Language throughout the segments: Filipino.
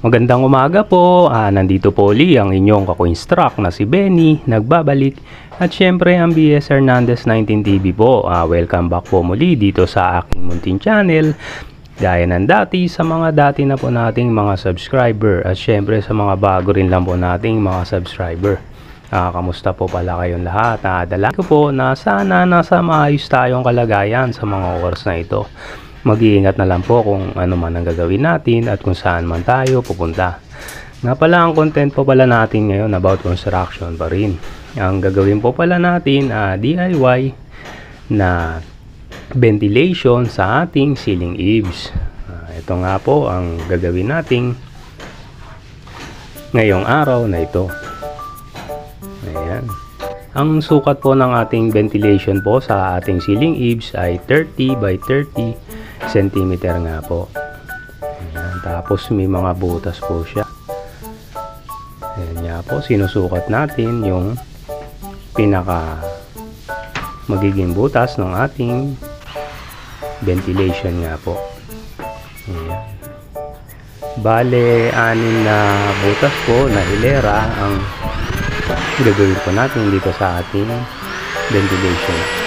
Magandang umaga po, nandito po uli ang inyong kako-instruct na si Benny, nagbabalik. At syempre ang BS Hernandez 19 TV po, welcome back po muli dito sa aking munting channel. Gaya ng dati sa mga dati na po nating mga subscriber at syempre sa mga bago rin lang po nating mga subscriber. Kamusta po pala kayong lahat? Dalangin ko po na sana nasa maayos tayong kalagayan sa mga oras na ito. Mag-iingat na lang po kung ano man ang gagawin natin at kung saan man tayo pupunta. Nga pala ang content po pala natin ngayon about construction pa rin. Ang gagawin po pala natin DIY na ventilation sa ating ceiling eaves. Ito nga po ang gagawin natin ngayong araw na ito. Ayan. Ang sukat po ng ating ventilation po sa ating ceiling eaves ay 30 by 30 cm nga po. Ayan. Tapos may mga butas po siya. Ayan nga po, sinusukat natin yung pinaka magiging butas ng ating ventilation nga po. Ayan. Bale, 6 na butas po na hilera ang gagawin po natin dito sa ating ventilation.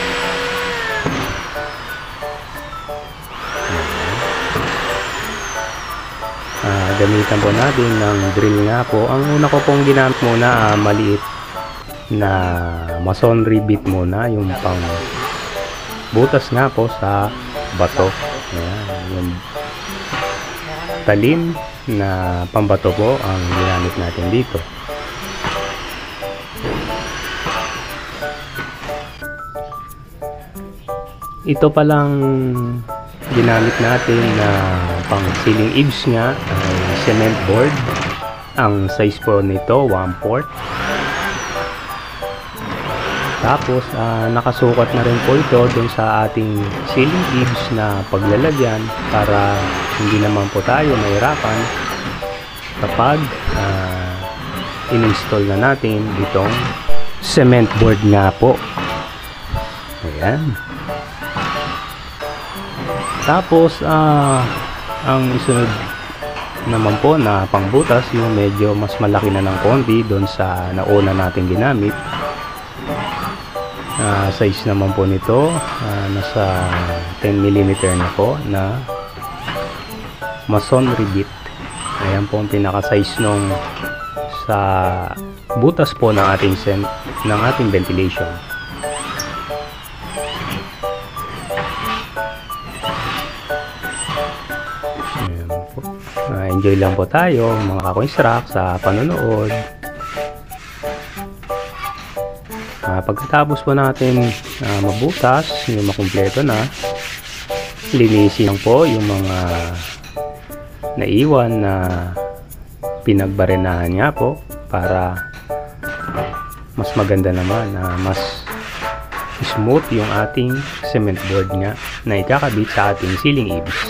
Gamitan po natin ng drill nga po. Ang una ko pong ginamit muna maliit na masonry bit muna, yung pang butas nga po sa bato. Ayan, yung talim na pambato po ang ginamit natin dito. Ito palang ginamit natin na pang ceiling eaves nga ay cement board. Ang size po nito 1/4. Tapos nakasukat na rin po ito dun sa ating ceiling eaves na paglalagyan para hindi naman po tayo mahirapan kapag in-install na natin itong cement board nga po. Ayan. Tapos ang isunod naman po na pangbutas, yung medyo mas malaki na ng konti doon sa nauna natin ginamit. Size naman po nito nasa 10 mm na po na masonry bit. Ayan po ang pinaka size nung sa butas po ng ating ventilation. Enjoy lang po tayo mga kako-instruct sa panonood. Pagkatapos po natin mabutas, yung makumpleto na, linisin lang po yung mga naiwan na pinagbarenahan nga po para mas maganda naman, mas smooth yung ating cement board nga na ikakabit sa ating ceiling eaves.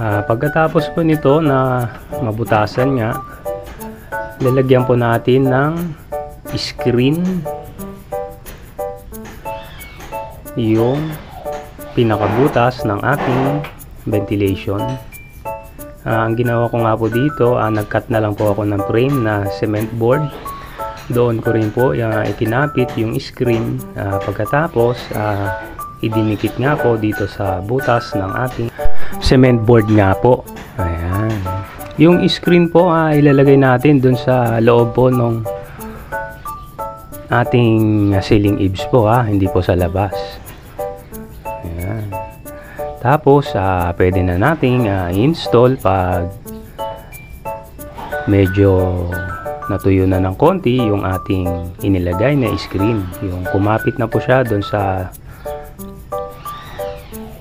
Pagkatapos po nito na mabutasan nga, lalagyan po natin ng screen yung pinakabutas ng ating ventilation. Ang ginawa ko nga po dito, nagcut na lang po ako ng frame na cement board. Doon ko rin po ikinapit yung screen. Pagkatapos idinikit nga po dito sa butas ng ating cement board nga po. Ayan. Yung screen po ilalagay natin dun sa loob po nung ating ceiling eaves po, hindi po sa labas. Ayan. Tapos pwede na nating install pag medyo natuyo na ng konti yung ating inilagay na screen. Yung kumapit na po siya dun sa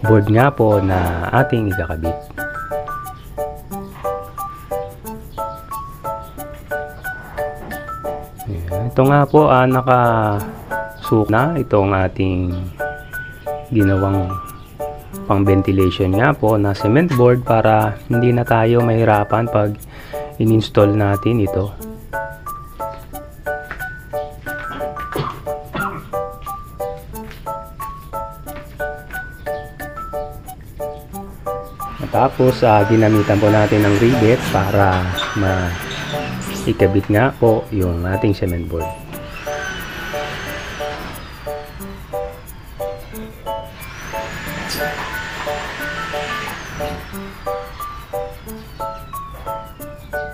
board nga po na ating ikakabit. Ito nga po nakasukat na itong ating ginawang pang ventilation nga po na cement board para hindi na tayo mahirapan pag in-install natin ito. Tapos ginamitan po natin ng rivet para ikabit nga po yung ating cement board.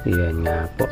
Yan nga po.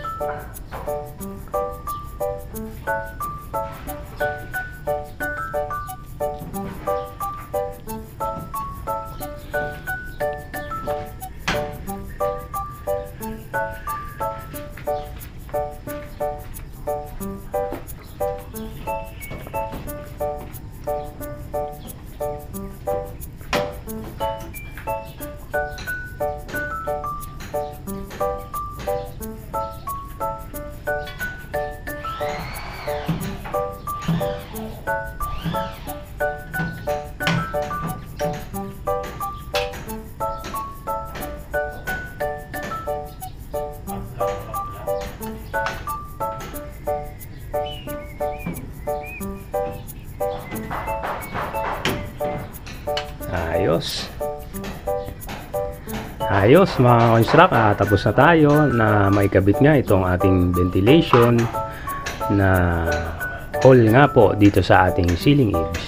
Ayos mga construct, tapos na tayo na maikabit nga itong ating ventilation na hole nga po dito sa ating ceiling eaves.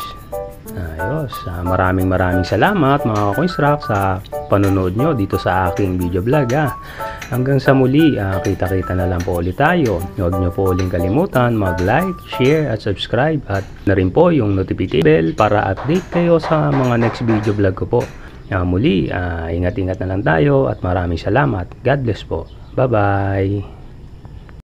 Ayos, maraming salamat mga construct sa panonood nyo dito sa aking video vlog. Hanggang sa muli, kita-kita na lang po ulit tayo. Huwag nyo po uling kalimutan mag-like, share at subscribe at na rin po yung notification bell para update kayo sa mga next video vlog ko po. Muli, ingat-ingat na lang tayo at maraming salamat. God bless po. Bye-bye.